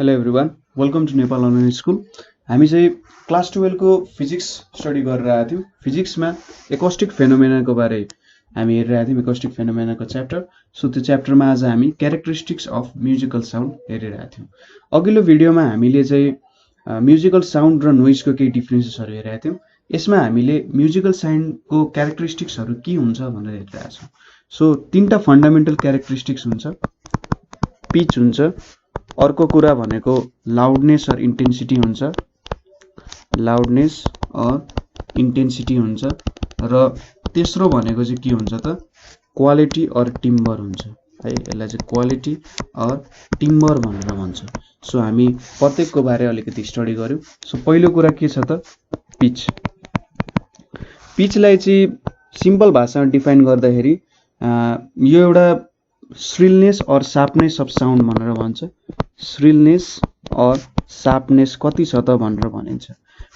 Hello everyone, welcome to Nepal online school. हामी चाहिँ class 12 को फिजिक्स स्टडी गरेर आएको थियौँ। फिजिक्समा एकोस्टिक फेनोमेनाको बारे हामी हेरिरहेको थियौँ, एकोस्टिक फेनोमेनाको च्याप्टर। सो त्यो च्याप्टरमा आज हामी क्यारेक्टरिस्टिक्स अफ म्युजिकल साउन्ड हेरिरहेको थियौँ। अघिल्लो भिडियोमा हामीले चाहिँ म्युजिकल साउन्ड र नोइजको केही डिफ्रेन्सेसहरू हेरेका थियौँ। यसमा हामीले म्युजिकल साउन्डको क्यारेक्टरिस्टिक्सहरू के हुन्छ भनेर हेरिरहेका छौँ। सो तीनटा फन्डामेन्टल क्यारेक्टरिस्टिक्स हुन्छ, पिच हुन्छ, अर्को कुरा भनेको लाउडनेस अर इन्टेन्सिटी हुन्छ, लाउडनेस अर इन्टेन्सिटी हुन्छ, र तेस्रो भनेको चाहिँ के हुन्छ त क्वालिटी अर टिम्बर हुन्छ है। यसलाई चाहिँ क्वालिटी अर टिम्बर भनेर भन्छ। सो हामी प्रत्येकको बारे अलिकति स्टडी गर्यौँ। सो पहिलो कुरा के छ त पिच। पिचलाई चाहिँ सिम्पल भाषामा डिफाइन गर्दाखेरि यो एउटा shrillness or sharpness of sound भनेर भन्छ। श्रिलनेस अर सार्पनेस कति छ त भनेर भनिन्छ।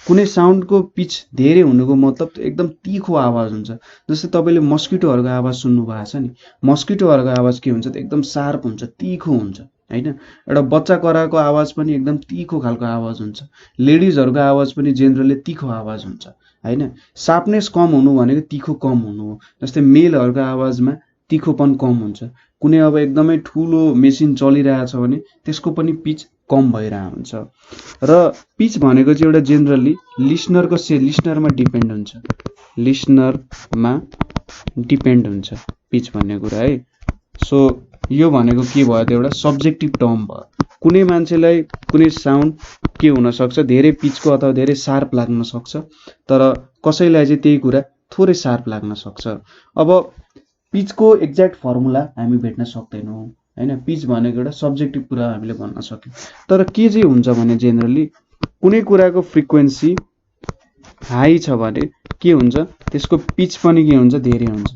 कुनै साउन्डको पिच धेरै हुनुको मतलब एकदम तीखो आवाज हुन्छ। जस्तै तपाईँले मस्किटोहरूको आवाज सुन्नुभएको छ नि, मस्किटोहरूको आवाज के हुन्छ त एकदम सार्प हुन्छ, तीखो हुन्छ हैन। एउटा बच्चा कराएको आवाज पनि एकदम तीखो खालको आवाज हुन्छ। लेडिजहरूको आवाज पनि जेनरली तीखो आवाज हुन्छ हैन। सार्पनेस कम हुनु भनेको तीखो कम हुनु हो। जस्तै मेलहरूको आवाजमा तीखोपन कम हुन्छ। कुनै अब एकदमै ठुलो मेसिन चलिरहेछ भने त्यसको पनि पिच कम भइरहेको हुन्छ। र पिच भनेको चाहिँ एउटा जेनरली लिसनरमा डिपेन्ड हुन्छ, लिसनरमा डिपेन्ड हुन्छ पिच भन्ने कुरा है। सो यो भनेको के भयो त एउटा सब्जेक्टिभ टर्म भयो। कुनै मान्छेलाई कुनै साउन्ड के हुनसक्छ, धेरै पिचको अथवा धेरै सार्प लाग्न सक्छ, तर कसैलाई चाहिँ त्यही कुरा थोरै सार्प लाग्न सक्छ। अब पिचको एक्ज्याक्ट फर्मुला हामी भेट्न सक्दैनौँ हैन। पिच भनेको एउटा सब्जेक्टिभ कुरा हामीले भन्न सक्यौँ। तर के चाहिँ हुन्छ भने जेनरली कुनै कुराको फ्रिक्वेन्सी हाई छ भने के हुन्छ, त्यसको पिच पनि के हुन्छ, धेरै हुन्छ।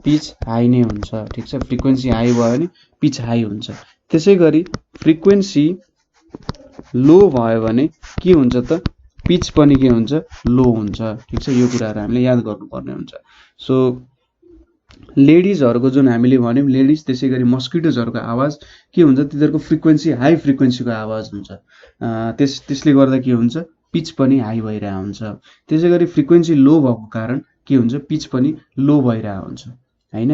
पिच हाई नै हुन्छ, ठिक छ। फ्रिक्वेन्सी हाई भयो भने पिच हाई हुन्छ। त्यसै गरी फ्रिक्वेन्सी लो भयो भने के हुन्छ त पिच पनि के हुन्छ, लो हुन्छ, ठिक छ। यो कुराहरू हामीले याद गर्नुपर्ने हुन्छ। सो लेडिजहरूको जुन हामीले भन्यौँ लेडिज, त्यसै गरी मस्किटोजहरूको आवाज के हुन्छ, तिनीहरूको फ्रिक्वेन्सी हाई फ्रिक्वेन्सीको आवाज हुन्छ। त्यसले गर्दा के हुन्छ, पिच पनि हाई भइरहेको हुन्छ। त्यसै गरी फ्रिक्वेन्सी लो भएको कारण के हुन्छ, पिच पनि लो भइरहेको हुन्छ हैन।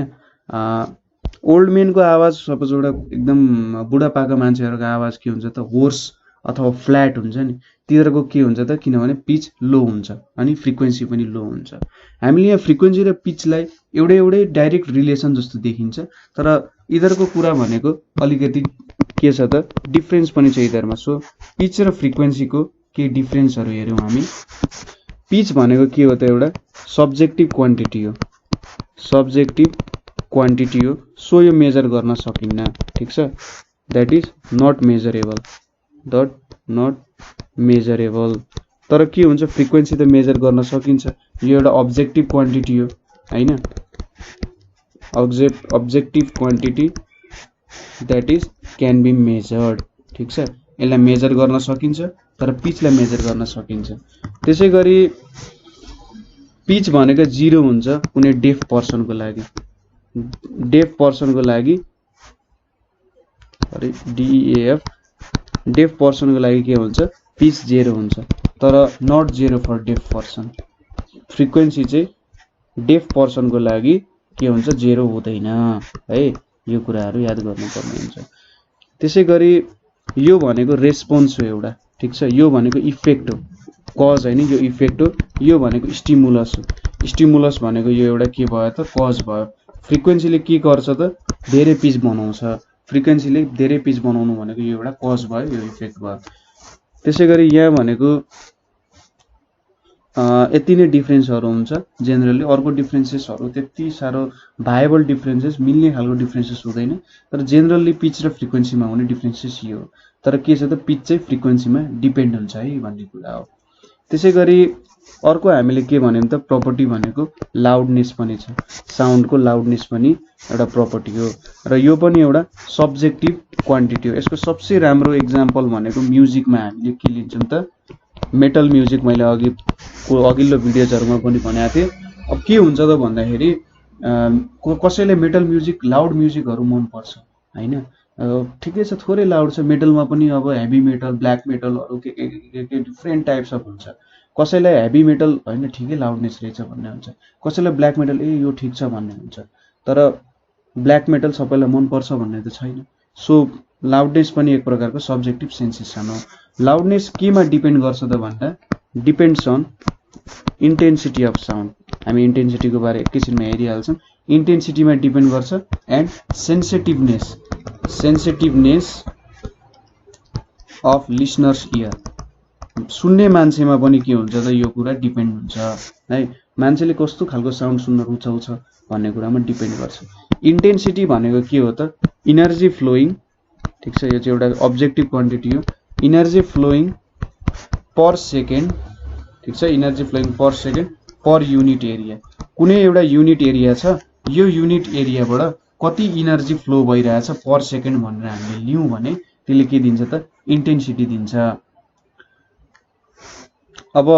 ओल्ड मेनको आवाज, सपोज एउटा एकदम बुढापाका मान्छेहरूको आवाज के हुन्छ त होर्स अथवा फ्ल्याट हुन्छ नि, तिनीहरूको के हुन्छ त, किनभने पिच लो हुन्छ अनि फ्रिक्वेन्सी पनि लो हुन्छ। हामीले यहाँ फ्रिक्वेन्सी र पिचलाई एउटै डाइरेक्ट रिलेसन जस्तो देखिन्छ, तर यिनीहरूको कुरा भनेको अलिकति के छ त डिफ्रेन्स पनि छ यिनीहरूमा। सो पिच र फ्रिक्वेन्सीको केही डिफ्रेन्सहरू हेऱ्यौँ हामी। पिच भनेको के हो त एउटा सब्जेक्टिभ क्वान्टिटी हो, सब्जेक्टिभ क्वान्टिटी हो। सो यो मेजर गर्न सकिन्न, ठिक छ। That is not measurable, not measurable. तर के हुन्छ, फ्रिक्वेन्सी त मेजर गर्न सकिन्छ। यो एउटा अब्जेक्टिभ क्वान्टिटी हो हैन, objective quantity that is can be measured, ठिक छ। यसलाई मेजर गर्न सकिन्छ, तर पिचलाई मेजर गर्न सकिन्छ। त्यसै गरी पिच भनेको 0 हुन्छ कुनै डेफ पर्सनको लागि, डेफ पर्सनको लागि DEAF, डेफ पर्सनको लागि के हुन्छ, पिच 0 हुन्छ, तर not 0 for deaf person. Frequency चाहिँ डेफ पर्सनको लागि के हुन्छ, 0 हुँदैन है। यो कुराहरू याद गर्नुपर्ने हुन्छ। त्यसै गरी यो भनेको रेस्पोन्स हो एउटा, ठिक छ। यो भनेको इफेक्ट हो, कज होइन, यो इफेक्ट हो। यो भनेको स्टिमुलस हो, स्टिमुलस भनेको यो एउटा के भयो त कज भयो। फ्रिक्वेन्सीले के गर्छ त धेरै पिच बनाउँछ, फ्रिक्वेन्सीले धेरै पिच बनाउनु भनेको यो एउटा कज भयो, यो इफेक्ट भयो। त्यसै गरी यहाँ भनेको यति नै डिफ्रेन्सहरू हुन्छ जेनरली। अर्को डिफ्रेन्सेसहरू त्यति साह्रो भाइबल डिफ्रेन्सेस, मिल्ने खालको डिफ्रेन्सेस हुँदैन, तर जेनरली पिच र फ्रिक्वेन्सीमा हुने डिफ्रेन्सेस यो हो। तर के छ त पिच चाहिँ फ्रिक्वेन्सीमा डिपेन्ड हुन्छ है भन्ने कुरा हो। त्यसै गरी अर्को हामीले के भन्यौँ त प्रपर्टी भनेको लाउडनेस पनि छ। साउन्डको लाउडनेस पनि एउटा प्रपर्टी हो, र यो पनि एउटा सब्जेक्टिभ क्वान्टिटी हो। यसको सबसे राम्रो एक्जाम्पल भनेको म्युजिकमा हामीले के लिन्छौँ त मेटल म्युजिक। मैले अघिल्लो भिडियोजहरूमा पनि भनेको थिएँ। अब के हुन्छ त भन्दाखेरि कसैलाई मेटल म्युजिक, लाउड म्युजिकहरू मनपर्छ हैन। ठिकै छ, थोरै लाउड छ। मेटलमा पनि अब हेभी मेटल, ब्ल्याक मेटलहरू के डिफ्रेन्ट टाइप्स अफ हुन्छ। कसैलाई हेभी मेटल होइन ठिकै लाउडनेस रहेछ भन्ने हुन्छ, कसैलाई ब्ल्याक मेटल यो ठिक छ भन्ने हुन्छ। तर ब्ल्याक मेटल सबैलाई मनपर्छ भन्ने त छैन। सो लाउडनेस पनि एक प्रकारको सब्जेक्टिभ सेन्सेसन हो। लाउडनेस केमा डिपेन्ड गर्छ त भन्दा depends on intensity of sound. हामी इन्टेन्सिटीको बारे एकैछिनमा हेरिहाल्छौँ। इन्टेन्सिटीमा डिपेन्ड गर्छ and sensitiveness of listener's ear. सुन्ने मान्छेमा पनि के हुन्छ त यो कुरा डिपेन्ड हुन्छ है, मान्छेले कस्तो खालको साउन्ड सुन्न रुचाउँछ भन्ने कुरामा डिपेन्ड गर्छ। इन्टेन्सिटी भनेको के हो त, इनर्जी फ्लोइङ, ठिक छ, यो चाहिँ एउटा अब्जेक्टिभ क्वान्टिटी हो। इनर्जी फ्लोइङ पर सेकेन्ड, ठिक छ, energy flowing per second per unit area. कुनै एउटा युनिट एरिया छ, यो युनिट एरियाबाट कति इनर्जी फ्लो भइरहेछ पर सेकेन्ड भनेर हामीले लियौँ भने त्यसले के दिन्छ त, इन्टेन्सिटी दिन्छ। अब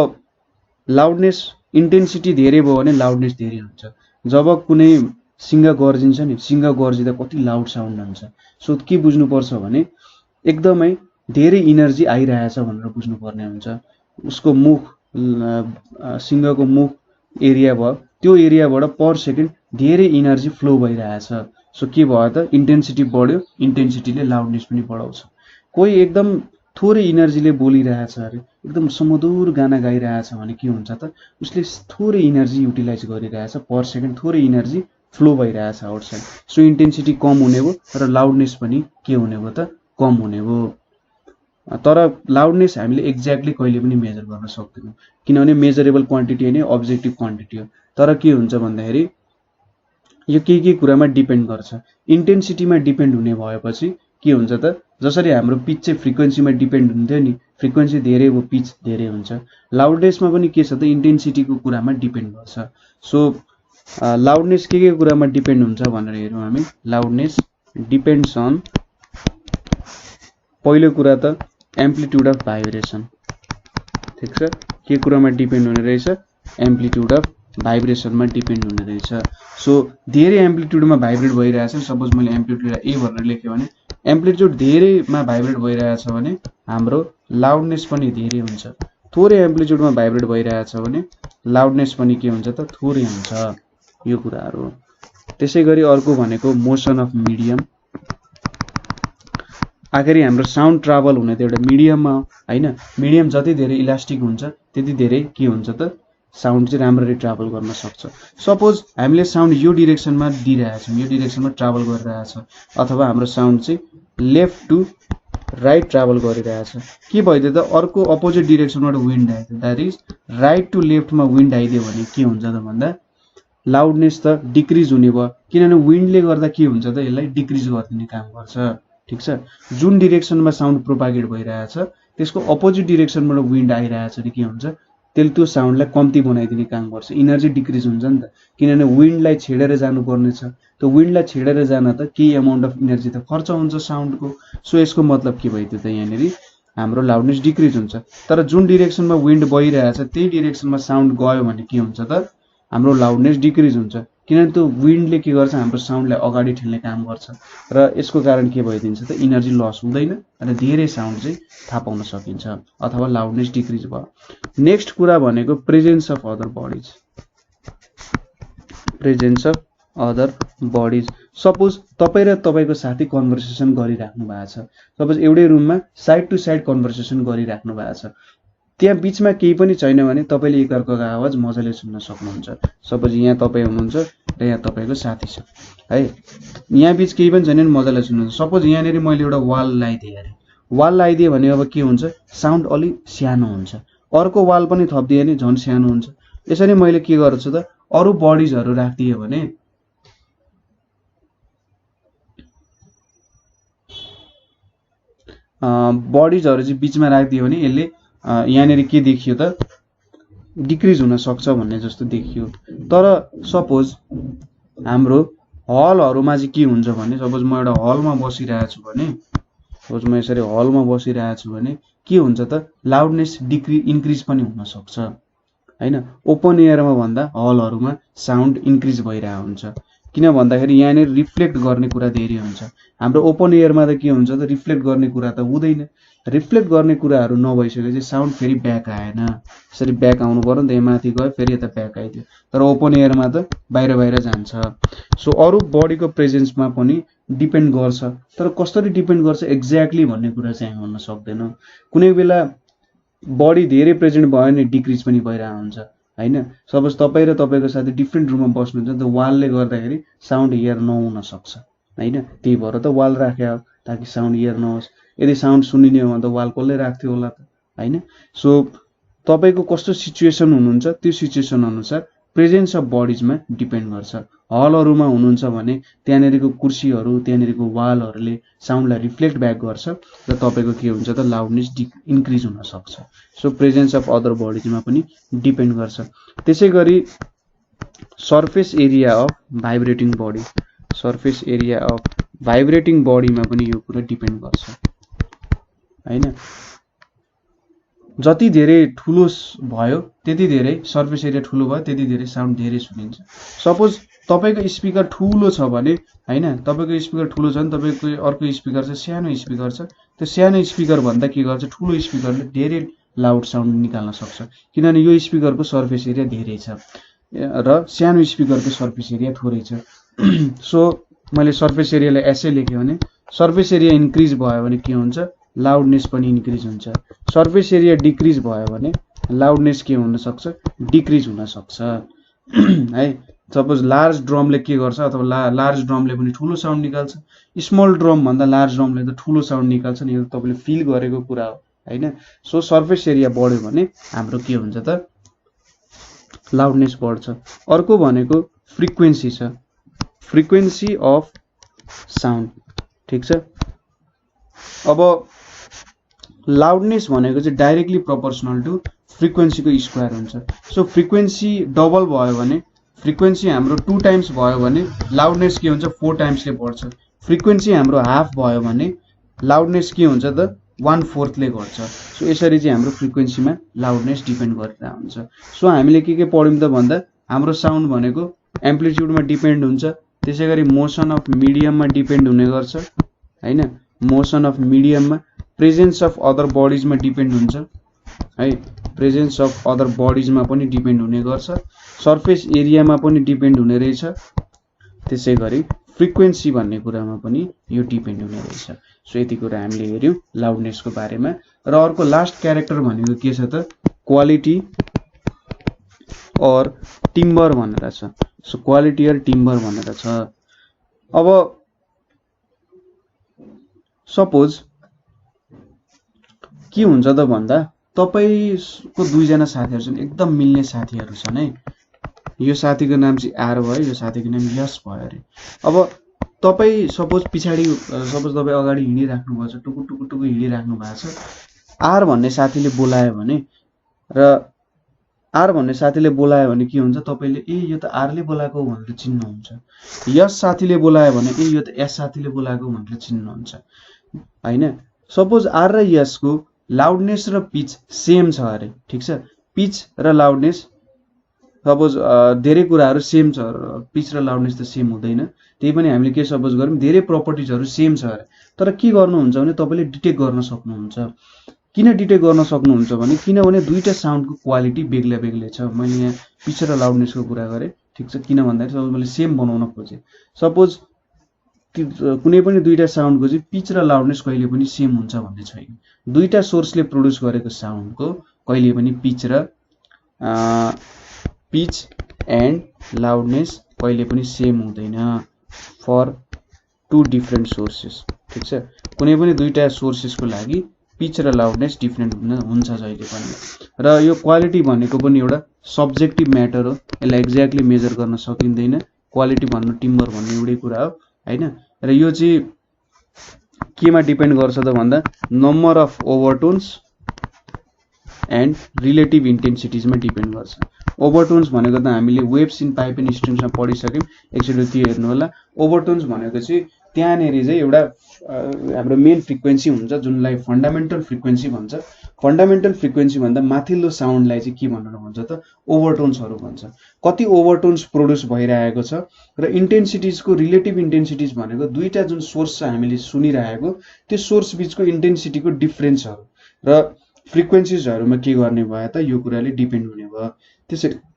लाउडनेस इन्टेन्सिटी धेरै भयो भने लाउडनेस धेरै हुन्छ। जब कुनै सिङ्ग गर्जिन्छ नि, सिङ्ग गर्जिँदा कति लाउड साउन्ड हुन्छ। सो के बुझ्नुपर्छ भने एकदमै धेरै इनर्जी आइरहेछ भनेर बुझ्नुपर्ने हुन्छ। उसको मुख, सिङ्गको मुख एरिया भयो, त्यो एरियाबाट पर सेकेन्ड धेरै इनर्जी फ्लो भइरहेछ। सो के भयो त, इन्टेन्सिटी बढ्यो, इन्टेन्सिटीले लाउडनेस पनि बढाउँछ। कोही एकदम थोरै इनर्जीले बोलिरहेछ अरे, एकदम सुमधुर गाना गाइरहेछ भने के हुन्छ त, उसले थोरै इनर्जी युटिलाइज गरिरहेछ, पर सेकेन्ड थोरै इनर्जी फ्लो भइरहेछ आउटसाइड। सो इन्टेन्सिटी कम हुने भयो र लाउडनेस पनि के हुने भयो त, कम हुने भयो। तर लाउडनेस हामीले एक्ज्याक्टली कहिले पनि मेजर गर्न सक्दैनौँ, किनभने मेजरेबल क्वान्टिटी नै अब्जेक्टिभ क्वान्टिटी हो। तर के हुन्छ भन्दाखेरि यो के कुरामा डिपेन्ड गर्छ। इन्टेन्सिटीमा डिपेन्ड हुने भएपछि के हुन्छ त, जसरी हाम्रो पिच चाहिँ फ्रिक्वेन्सीमा डिपेन्ड हुन्थ्यो नि, फ्रिक्वेन्सी धेरै भयो पिच धेरै हुन्छ। लाउडनेसमा पनि के छ त, इन्टेन्सिटीको कुरामा डिपेन्ड गर्छ। सो लाउडनेस के कुरामा डिपेन्ड हुन्छ भनेर हेरौँ हामी। लाउडनेस डिपेन्ड्स अन, पहिलो कुरा त एम्प्लिट्युड अफ भाइब्रेसन, ठिक छ, के कुरामा डिपेन्ड हुने रहेछ, एम्प्लिट्युड अफ भाइब्रेसनमा डिपेन्ड हुने रहेछ। सो धेरै एम्प्लिट्युडमा भाइब्रेट भइरहेछ, सपोज मैले एम्प्लिट्युड ए भनेर लेखेँ भने, एम्प्लिट्युड धेरैमा भाइब्रेट भइरहेछ भने हाम्रो लाउडनेस पनि धेरै हुन्छ। थोरै एम्प्लिट्युडमा भाइब्रेट भइरहेछ भने लाउडनेस पनि के हुन्छ त, थोरै हुन्छ। यो कुराहरू हो। त्यसै गरी अर्को भनेको मोसन अफ मिडियम। आखिरी हाम्रो साउन्ड ट्राभल हुने त एउटा मिडियममा हो होइन। मिडियम जति धेरै इलास्टिक हुन्छ त्यति धेरै के हुन्छ त, साउन्ड चाहिँ राम्ररी ट्राभल गर्न सक्छ। सपोज हामीले साउन्ड यो डिरेक्सनमा दिइरहेछौँ, यो डिरेक्सनमा ट्राभल गरिरहेछ, अथवा हाम्रो साउन्ड चाहिँ लेफ्ट टु राइट ट्राभल गरिरहेछ, के भइदियो त, अर्को अपोजिट डिरेक्सनबाट विन्ड आइदियो, द्याट इज राइट टु लेफ्टमा विन्ड आइदियो भने के हुन्छ त भन्दा लाउडनेस त डिक्रिज हुने भयो, किनभने विन्डले गर्दा के हुन्छ त, यसलाई डिक्रिज गरिदिने काम गर्छ, ठिक छ। जुन डिरेक्सनमा साउन्ड प्रोपागेट भइरहेछ त्यसको अपोजिट डिरेक्सनबाट विन्ड आइरहेछ भने के हुन्छ, त्यसले त्यो साउन्डलाई कम्ती बनाइदिने काम गर्छ, इनर्जी डिक्रिज हुन्छ नि त, किनभने विन्डलाई छेडेर जानुपर्ने छ। त्यो विन्डलाई छेडेर जान त केही अमाउन्ट अफ इनर्जी त खर्च हुन्छ साउन्डको। सो यसको मतलब के भयो त, यहाँनिर हाम्रो लाउडनेस डिक्रिज हुन्छ। तर जुन डिरेक्सनमा विन्ड बगिरहेछ त्यही डिरेक्सनमा साउन्ड गयो भने के हुन्छ त, हाम्रो लाउडनेस डिक्रिज हुन्छ, किनभने त्यो विन्डले के गर्छ, हाम्रो साउन्डलाई अगाडि ठेल्ने काम गर्छ र यसको कारण के भइदिन्छ त, इनर्जी लस हुँदैन र धेरै साउन्ड चाहिँ थाहा पाउन सकिन्छ, अथवा लाउडनेस डिक्रिज भयो। नेक्स्ट कुरा भनेको presence of other bodies. Presence of other bodies, suppose तपाईँ र तपाईँको साथी कन्भर्सेसन गरिराख्नु भएको छ, सपोज एउटै रुममा साइड टु साइड कन्भर्सेसन गरिराख्नु भएको छ, त्यहाँ बिचमा केही पनि छैन भने तपाईँले एकअर्काको आवाज मजाले सुन्न सक्नुहुन्छ। सपोज यहाँ तपाईँ हुनुहुन्छ र यहाँ तपाईँको साथी छ है, यहाँ बिच केही पनि छैन भने मजाले सुन्नुहुन्छ। सपोज यहाँनिर मैले एउटा वाल लगाइदिएँ अरे, वाल लगाइदिएँ भने अब के हुन्छ, साउन्ड अलिक सानो हुन्छ, अर्को वाल पनि थपिदिएँ भने झन् सानो हुन्छ। यसरी मैले के गर्छु त, अरू बडिजहरू राखिदिएँ भने बडिजहरू चाहिँ बिचमा राखिदियो भने यसले यहाँनिर के देखियो त, डिक्रिज हुन सक्छ भन्ने जस्तो देखियो। तर सपोज हाम्रो हलहरूमा चाहिँ के हुन्छ भने, सपोज म एउटा हलमा बसिरहेको छु भने, सपोज म यसरी हलमा बसिरहेको छु भने के हुन्छ त, लाउडनेस इन्क्रिज पनि हुन सक्छ होइन। ओपन एयरमा भन्दा हलहरूमा साउन्ड इन्क्रिज भइरहेको हुन्छ, किन भन्दाखेरि यहाँनिर रिफ्लेक्ट गर्ने कुरा धेरै हुन्छ। हाम्रो ओपन एयरमा त के हुन्छ त रिफ्लेक्ट गर्ने कुरा त हुँदैन। रिफ्लेक्ट गर्ने कुराहरू नभइसकेपछि साउन्ड फेरि ब्याक आएन। यसरी ब्याक आउनु पर्यो नि त, यहाँ माथि गयो फेरि यता ब्याक आइदियो। तर ओपन एयरमा त बाहिर बाहिर जान्छ। सो अरू बडीको प्रेजेन्समा पनि डिपेन्ड गर्छ, तर कसरी डिपेन्ड गर्छ एक्ज्याक्टली भन्ने कुरा चाहिँ हामी भन्न सक्दैनौँ। कुनै बेला बडी धेरै प्रेजेन्ट भयो भने डिक्रिज पनि भइरहेको हुन्छ होइन। सपोज तपाईँ र तपाईँको साथी डिफ्रेन्ट रुममा बस्नुहुन्छ नि त, वालले गर्दाखेरि साउन्ड हियर नहुन सक्छ होइन। त्यही भएर त वाल राख्यो ताकि साउन्ड हियर नहोस्। यदि साउन्ड सुनिने हो भने त वाल कसले राख्थ्यो होला त होइन। सो तपाईँको कस्तो सिचुएसन हुनुहुन्छ त्यो सिचुएसन अनुसार प्रेजेन्स अफ बडिजमा डिपेन्ड गर्छ। हलहरूमा हुनुहुन्छ भने त्यहाँनिरको कुर्सीहरू त्यहाँनिरको वालहरूले साउन्डलाई रिफ्लेक्ट ब्याक गर्छ र तपाईँको के हुन्छ त लाउडनेस इन्क्रिज हुन सक्छ। सो प्रेजेन्स अफ अदर बडिजमा पनि डिपेन्ड गर्छ। त्यसै गरी surface area of vibrating body, surface area of vibrating बडीमा पनि यो कुरा डिपेन्ड गर्छ होइन। जति धेरै ठुलो भयो त्यति धेरै सर्फेस एरिया ठुलो भयो त्यति धेरै साउन्ड धेरै सुनिन्छ। सपोज तपाईँको स्पिकर ठुलो छ भने होइन, तपाईँको स्पिकर ठुलो छ भने तपाईँको अर्को स्पिकर चाहिँ सानो स्पिकर छ, त्यो सानो स्पिकर भन्दा के गर्छ ठुलो स्पिकरले धेरै लाउड साउन्ड निकाल्न सक्छ, किनभने यो स्पिकरको सर्फेस एरिया धेरै छ र सानो स्पिकरको सर्फेस एरिया थोरै छ। सो मैले सर्फेस एरियालाई एसै लेखेँ भने सर्फेस एरिया इन्क्रिज भयो भने के हुन्छ लाउडनेस पनि इन्क्रिज हुन्छ। सर्फेस एरिया डिक्रिज भयो भने लाउडनेस के हुन सक्छ डिक्रिज हुन सक्छ है। सपोज लार्ज ड्रमले के गर्छ अथवा लार्ज ड्रमले पनि ठुलो साउन्ड निकाल्छ, स्मल ड्रम भन्दा लार्ज ड्रमले त ठुलो साउन्ड निकाल्छ नि, यो तपाईँले फिल गरेको कुरा हो होइन। सो सर्फेस एरिया बढ्यो भने हाम्रो के हुन्छ त लाउडनेस बढ्छ। अर्को भनेको फ्रिक्वेन्सी छ, फ्रिक्वेन्सी अफ साउन्ड ठिक छ। अब लाउडनेस भनेको चाहिँ डाइरेक्टली प्रोपोर्सनल टु फ्रिक्वेन्सीको स्क्वायर हुन्छ। सो फ्रिक्वेन्सी डबल भयो भने फ्रिक्वेन्सी हाम्रो 2 टाइम्स भयो भने लाउडनेस के हुन्छ 4 टाइम्सले बढ्छ। फ्रिक्वेन्सी हाम्रो हाफ भयो भने लाउडनेस के हुन्छ त 1/4ले घट्छ। सो यसरी चाहिँ हाम्रो फ्रिक्वेन्सीमा लाउडनेस डिपेन्ड गरेर हुन्छ। सो हामीले के पढ्यौँ त भन्दा हाम्रो साउन्ड भनेको एम्प्लिट्युडमा डिपेन्ड हुन्छ, त्यसै गरी मोसन अफ मिडियममा डिपेन्ड हुने गर्छ होइन, मोसन अफ मिडियममा, प्रेजेन्स अफ अदर बडिजमा डिपेन्ड हुन्छ है, प्रेजेन्स अफ अदर बडिजमा पनि डिपेन्ड हुने गर्छ, सर्फेस एरियामा पनि डिपेन्ड हुने रहेछ, त्यसै गरी फ्रिक्वेन्सी भन्ने कुरामा पनि यो डिपेन्ड हुने रहेछ। सो यति कुरा हामीले हेऱ्यौँ लाउडनेसको बारेमा। र अर्को लास्ट क्यारेक्टर भनेको के छ त क्वालिटी और टिम्बर भनेर छ। सो क्वालिटी और टिम्बर भनेर छ। अब सपोज के हुन्छ त भन्दा तपाईको दुईजना साथीहरु छन्, एकदम मिल्ने साथीहरु छन् है। यो साथीको नाम चाहिँ आर भयो, यो साथीको नाम यस भयो अरे। अब तपाई सपोज पछाडी सपोज तपाई अगाडि हिँडिराख्नु भएको छ, टुकु टुकु टुकु हिँडिराख्नु भएको छ, आर भन्ने साथीले बोलायो भने र आर भन्ने साथीले बोलायो भने के हुन्छ, तपाईले ए यो त आरले बोलाएको भनेर चिन्नुहुन्छ। यस साथीले बोलायो भने ए यो त एस साथीले बोलाएको भनेर चिन्नुहुन्छ हैन। सपोज आर र यस को लाउडनेस र पिच सेम छ अरे, ठीक छ। पिच र लाउडनेस सपोज धेरै कुराहरु सेम छ, पिच र लाउडनेस त सेम हुँदैन। त्यही पनि हामीले के सपोज गरौँ, धेरै प्रपर्टिजहरु सेम छ अरे, तर के गर्नुहुन्छ भने तपाईले डिटेक्ट गर्न सक्नुहुन्छ। किन डिटेक्ट गर्न सक्नुहुन्छ भने किनभने दुईटा साउन्डको क्वालिटी बेग्ला बेग्लै छ। मैले यहाँ पिच र लाउडनेसको कुरा गरे, ठीक छ। किन भन्दाखेरि सपोज मैले सेम बनाउन खोजे, सपोज कुनै पनि दुईटा साउन्डको चाहिँ पिच र लाउडनेस कहिले पनि सेम हुन्छ भन्ने छैन। दुईटा सोर्सले प्रोड्युस गरेको साउन्डको कहिले पनि पिच एन्ड लाउडनेस कहिले पनि सेम हुँदैन फर टु डिफरेन्ट सोर्सेस, ठीक छ। कुनै पनि दुईटा सोर्सेसको लागि पिच र लाउडनेस डिफरेन्ट हुन्छ जहिले पनि। र यो क्वालिटी भनेको पनि एउटा सब्जेक्टिभ म्याटर हो, यसलाई एक्ज्याक्टली मेजर गर्न सकिँदैन। क्वालिटी भन्नु टिम्बर भन्नु एउटै कुरा हो हैन। र यो चाहिँ केमा डिपेन्ड गर्छ त भन्दा number of overtones and relative इन्टेन्सिटिजमा डिपेन्ड गर्छ। ओभरटोन्स भनेको त हामीले वेव्स इन पाइप एन्ड स्ट्रिङ्समा पढिसक्यौं, एकचोटि त्यो हेर्नु होला। ओभरटोन्स भनेको चाहिँ त्यहाँनेरि चाहिँ एउटा हाम्रो मेन फ्रिक्वेन्सी हुन्छ जुनलाई फन्डामेन्टल फ्रिक्वेन्सी भन्छ। फन्डामेन्टल फ्रिक्वेन्सी भन्दा माथिल्लो साउन्डलाई चाहिँ के भनेर भन्छ त ओभरटोन्सहरू भन्छ। कति ओभरटोन्स प्रोड्युस भइरहेको छ र इन्टेन्सिटिजको रिलेटिभ इन्टेन्सिटिज भनेको दुईटा जुन सोर्स छ हामीले सुनिरहेको त्यो सोर्स बिचको इन्टेन्सिटीको डिफरेन्सहरू र फ्रिक्वेन्सिजहरूमा के गर्ने भयो त यो कुराले डिपेन्ड हुने भयो।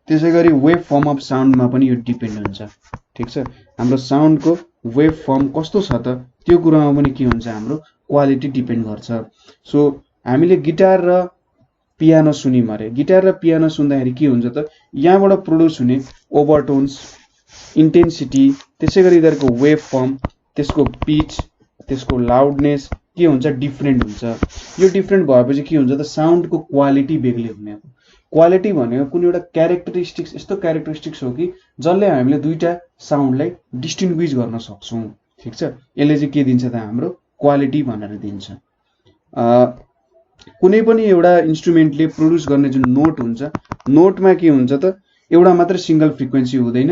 त्यसै गरी वेभ फर्म अफ साउन्डमा पनि यो डिपेन्ड हुन्छ। ठिक छ, हाम्रो साउन्डको वेभ फर्म कस्तो छ त त्यो कुरामा पनि के हुन्छ हाम्रो क्वालिटी डिपेन्ड गर्छ। सो हामीले गिटार र पियानो सुन्यौँ अरे, गिटार र पियानो सुन्दाखेरि के हुन्छ त यहाँबाट प्रोड्युस हुने ओभरटोन्स, इन्टेन्सिटी, त्यसै गरी यिनीहरूको वेभ फर्म, त्यसको पिच, त्यसको लाउडनेस के हुन्छ डिफ्रेन्ट हुन्छ। यो डिफ्रेन्ट भएपछि के हुन्छ त साउन्डको क्वालिटी बेग्लै हुने। क्वालिटी भनेको कुनै एउटा क्यारेक्टरिस्टिक्स, यस्तो क्यारेक्टरिस्टिक्स हो कि जसले हामीले दुईटा साउन्डलाई डिस्टिङ्ग्विज गर्न सक्छौँ। ठिक छ, यसले चाहिँ के दिन्छ त हाम्रो क्वालिटी भनेर दिन्छ। कुनै पनि एउटा इन्स्ट्रुमेन्टले प्रोड्युस गर्ने जुन नोट हुन्छ, नोटमा के हुन्छ त एउटा मात्र सिङ्गल फ्रिक्वेन्सी हुँदैन,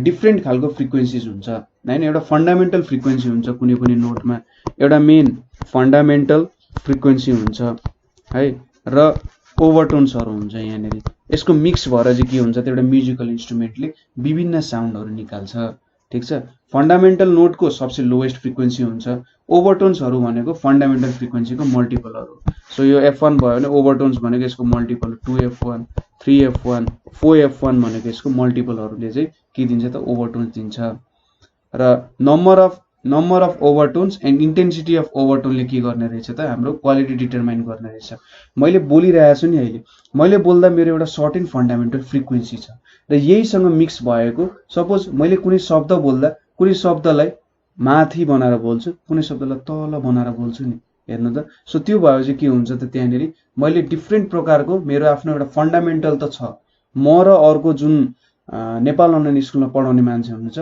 डिफ्रेन्ट खालको फ्रिक्वेन्सिज हुन्छ हैन। एउटा फन्डामेन्टल फ्रिक्वेन्सी हुन्छ कुनै पनि नोटमा, एउटा मेन फन्डामेन्टल फ्रिक्वेन्सी हुन्छ है, र ओभरटोन्सहरू हुन्छ यहाँनिर। यसको मिक्स भएर चाहिँ के हुन्छ त एउटा म्युजिकल इन्स्ट्रुमेन्टले विभिन्न साउन्डहरू निकाल्छ। ठिक छ, फन्डामेन्टल नोटको सबसे लोएस्ट फ्रिक्वेन्सी हुन्छ, ओभरटोन्सहरू भनेको फन्डामेन्टल फ्रिक्वेन्सीको मल्टिपलहरू। सो यो F1 भयो भने ओभरटोन्स भनेको यसको मल्टिपल 2F1, 3F1, 4F1 भनेको यसको मल्टिपलहरूले चाहिँ के दिन्छ त ओभरटोन्स दिन्छ। र number of overtones and intensity of ओभरटोनले के गर्ने रहेछ त हाम्रो क्वालिटी डिटरमाइन गर्ने रहेछ। मैले बोलिरहेको छु नि अहिले, मैले बोल्दा मेरो एउटा सर्टेन फन्डामेन्टल फ्रिक्वेन्सी छ र यहीसँग मिक्स भएको, सपोज मैले कुनै शब्द बोल्दा कुनै शब्दलाई माथि बनाएर बोल्छु, कुनै शब्दलाई तल बनाएर बोल्छु नि, हेर्नु त। सो त्यो भएपछि के हुन्छ त त्यहाँनिर मैले डिफ्रेन्ट प्रकारको मेरो आफ्नो एउटा फन्डामेन्टल त छ। म र अर्को जुन नेपाल अनलाइन स्कुलमा पढाउने मान्छे हुनुहुन्छ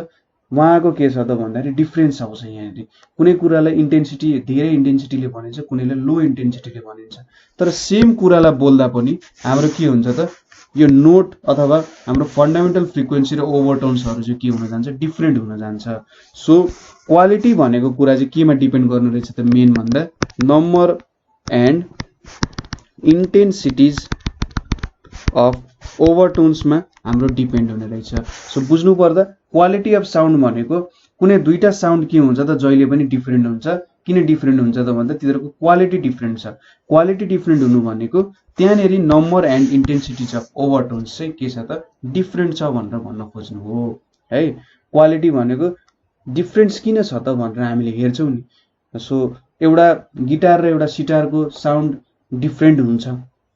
उहाँको के छ त भन्दाखेरि डिफ्रेन्स आउँछ यहाँनिर। कुनै कुरालाई इन्टेन्सिटी धेरै इन्टेन्सिटीले भनिन्छ, कुनैलाई लो इन्टेन्सिटीले भनिन्छ, तर सेम कुरालाई बोल्दा पनि हाम्रो के हुन्छ त यो नोट अथवा हाम्रो फन्डामेन्टल फ्रिक्वेन्सी र ओभरटोन्सहरू चाहिँ के हुन जान्छ डिफ्रेन्ट हुन जान्छ। सो क्वालिटी भनेको कुरा चाहिँ केमा डिपेन्ड गर्नु रहेछ त मेन भन्दा नम्बर एन्ड इन्टेन्सिटिज अफ ओभरटोन्समा हाम्रो डिपेन्ड हुने रहेछ। सो बुझ्नु पर्दा क्वालिटी अफ साउन्ड भनेको कुनै दुईटा साउन्ड के हुन्छ त जहिले पनि डिफ्रेन्ट हुन्छ। किन डिफ्रेन्ट हुन्छ त भन्दा तिनीहरूको क्वालिटी डिफ्रेन्ट छ। क्वालिटी डिफ्रेन्ट हुनु भनेको त्यहाँनेरि नम्बर एन्ड इन्टेन्सिटिज अफ ओभरटोन्स चाहिँ के छ त डिफ्रेन्ट छ भनेर भन्न खोज्नु हो है। क्वालिटी भनेको डिफ्रेन्स किन छ त भनेर हामीले हेर्छौँ नि। सो एउटा गिटार र एउटा सिटारको साउन्ड डिफ्रेन्ट हुन्छ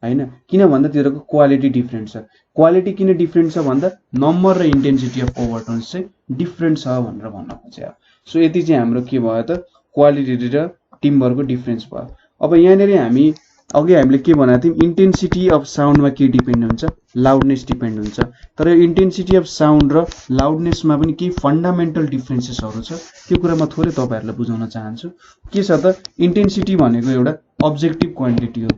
हैन, किन भन्दा तिनीहरूको क्वालिटी डिफ्रेन्ट छ। क्वालिटी किन डिफ्रेन्ट छ भन्दा नम्बर र इन्टेन्सिटी अफ ओभरटोन्स चाहिँ डिफ्रेन्ट छ भनेर भन्न खोज्यो। सो यति चाहिँ हाम्रो के भयो त क्वालिटी र टिम्बरको डिफ्रेन्स भयो। अब यहाँनिर हामीले के भनेको थियौँ इन्टेन्सिटी अफ साउन्डमा के डिपेन्ड हुन्छ, लाउडनेस डिपेन्ड हुन्छ। तर इन्टेन्सिटी अफ साउन्ड र लाउडनेसमा पनि केही फन्डामेन्टल डिफ्रेन्सेसहरू छ, त्यो कुरा म थोरै तपाईँहरूलाई बुझाउन चाहन्छु। के छ त इन्टेन्सिटी भनेको एउटा अब्जेक्टिभ क्वान्टिटी हो।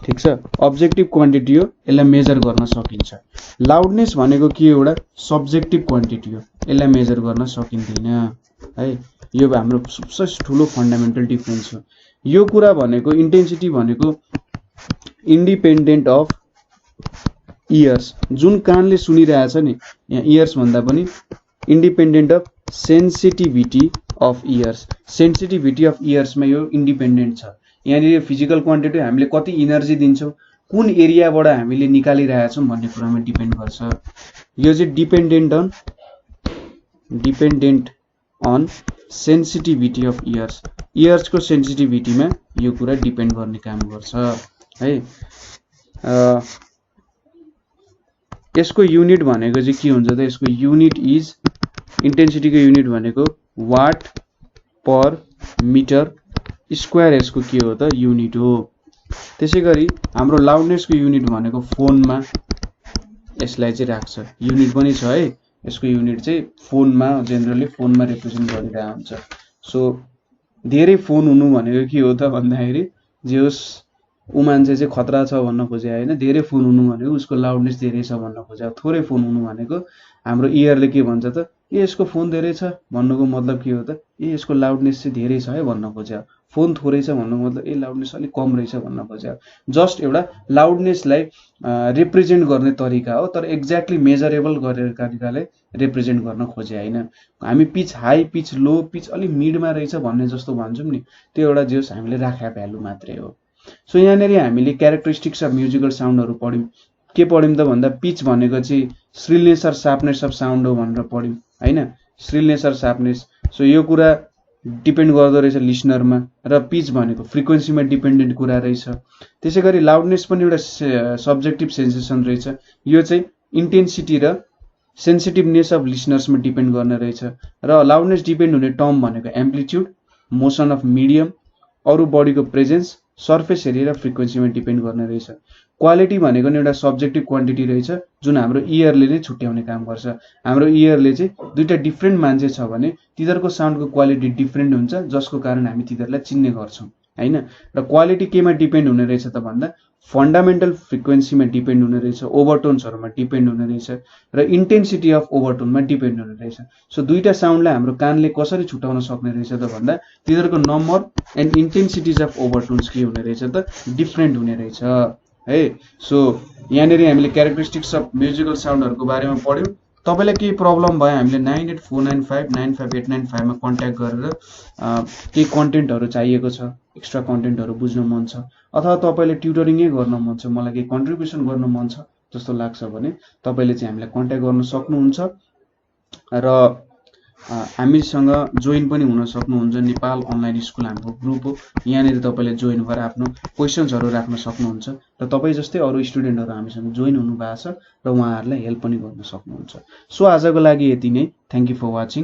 ठिक छ, अब्जेक्टिभ क्वान्टिटी हो, यसलाई मेजर गर्न सकिन्छ। लाउडनेस भनेको के एउटा सब्जेक्टिभ क्वान्टिटी हो, यसलाई मेजर गर्न सकिँदैन है। यो हाम्रो सबसे ठुलो फन्डामेन्टल डिफ्रेन्स हो। यो कुरा भनेको इन्टेन्सिटी भनेको इन्डिपेन्डेन्ट अफ इयर्स, जुन कानले सुनिरहेछ नि, यहाँ इयर्स भन्दा पनि independent of sensitivity of ears. Sensitivity of इयर्समा यो इन्डिपेन्डेन्ट छ। यहाँनिर फिजिकल क्वान्टिटी हामीले कति इनर्जी दिन्छौँ, कुन एरियाबाट हामीले निकालिरहेछौँ भन्ने कुरामा डिपेन्ड गर्छ। यो चाहिँ dependent on sensitivity of ears. इयर्सको सेन्सिटिभिटीमा यो कुरा डिपेन्ड गर्ने काम गर्छ है। यसको युनिट भनेको चाहिँ के हुन्छ त यसको युनिट इज इन्टेन्सिटीको युनिट भनेको वाट पर मिटर स्क्वायर, यसको के हो त युनिट हो। त्यसै गरी हाम्रो लाउडनेसको युनिट भनेको फोनमा यसलाई चाहिँ राख्छ, युनिट पनि छ है। यसको युनिट चाहिँ फोनमा जेनरली फोनमा रिप्रेजेन्ट गरिरहेको हुन्छ। सो धेरै फोन हुनु भनेको के हो त भन्दाखेरि जे होस् ऊ मान्छे चाहिँ खतरा छ भन्न खोजे होइन। धेरै फोन हुनु भनेको उसको लाउडनेस धेरै छ भन्न खोजे। थोरै फोन हुनु भनेको हाम्रो इयरले के भन्छ त यसको फोन धेरै छ भन्नुको मतलब के हो त, यसको लाउडनेस चाहिँ धेरै छ है भन्न खोज्यो। फोन थोरै छ भन्नुको मतलब लाउडनेस अलिक कम रहेछ भन्न खोज्यो। जस्ट एउटा लाउडनेसलाई रिप्रेजेन्ट गर्ने तरिका हो, तर एक्ज्याक्टली मेजरेबल गरेर तरिकाले रिप्रेजेन्ट गर्न खोजे होइन। हामी पिच हाई, पिच लो, पिच अलिक मिडमा रहेछ भन्ने जस्तो भन्छौँ नि, त्यो एउटा जे होस् हामीले राखेको भ्यालु मात्रै हो। सो यहाँनिर हामीले क्यारेक्टरिस्टिक्स अफ म्युजिकल साउन्डहरू पढ्यौँ। के पढ्यौँ त भन्दा पिच भनेको चाहिँ shrillness or sharpness of sound हो भनेर पढ्यौँ होइन, श्रिलनेस अर सार्पनेस। सो यो कुरा डिपेन्ड गर्दो रहेछ लिसनरमा, र पिच भनेको फ्रिक्वेन्सीमा डिपेन्डेन्ट कुरा रहेछ। त्यसै गरी लाउडनेस पनि एउटा सब्जेक्टिभ सेन्सेसन रहेछ, यो चाहिँ इन्टेन्सिटी र सेन्सिटिभनेस अफ लिसनर्समा डिपेन्ड गर्ने रहेछ। र लाउडनेस डिपेन्ड हुने टर्म भनेको एम्प्लिट्युड, मोसन अफ मिडियम, अरू बडीको प्रेजेन्स, सर्फेस एरिया र फ्रिक्वेन्सीमा डिपेन्ड गर्ने रहेछ। क्वालिटी भनेको नि एउटा सब्जेक्टिभ क्वान्टिटी रहेछ, जुन हाम्रो इयरले नै छुट्याउने काम गर्छ। हाम्रो इयरले चाहिँ दुईवटा डिफ्रेन्ट मान्छे छ भने तिनीहरूको साउन्डको क्वालिटी डिफ्रेन्ट हुन्छ, जसको कारण हामी तिनीहरूलाई चिन्ने गर्छौँ होइन। र क्वालिटी केमा डिपेन्ड हुने रहेछ त भन्दा फन्डामेन्टल फ्रिक्वेन्सीमा डिपेन्ड हुने रहेछ, ओभरटोन्सहरूमा डिपेन्ड हुने रहेछ, र इन्टेन्सिटी अफ ओभरटोनमा डिपेन्ड हुने रहेछ। सो दुईवटा साउन्डलाई हाम्रो कानले कसरी छुट्याउन सक्ने रहेछ त भन्दा तिनीहरूको नम्बर एन्ड इन्टेन्सिटिज अफ ओभरटोन्स के हुने रहेछ त डिफ्रेन्ट हुने रहेछ है। सो यहाँनिर हामीले क्यारेक्टरिस्टिक्स अफ म्युजिकल साउन्डहरूको बारेमा पढ्यौँ। तपाईँलाई केही प्रब्लम भयो हामीले 9849595895 मा कन्ट्याक्ट गरेर केही कन्टेन्टहरू चाहिएको छ, एक्स्ट्रा कन्टेन्टहरू बुझ्न मन छ, अथवा तपाईँले ट्युटरिङै गर्न मन छ, मलाई केही कन्ट्रिब्युसन गर्न मन छ जस्तो लाग्छ भने तपाईँले चाहिँ हामीलाई कन्ट्याक्ट गर्न सक्नुहुन्छ। र हामीसँग जोइन पनि हुन सक्नुहुन्छ। नेपाल अनलाइन स्कुल हाम्रो ग्रुप हो, यहाँनिर तपाईँले जोइन भएर आफ्नो क्वेसन्सहरू राख्न सक्नुहुन्छ, र तपाईँ जस्तै अरू स्टुडेन्टहरू हामीसँग जोइन हुनुभएको छ र उहाँहरूलाई हेल्प पनि गर्न सक्नुहुन्छ। सो आजको लागि यति नै। Thank you for watching.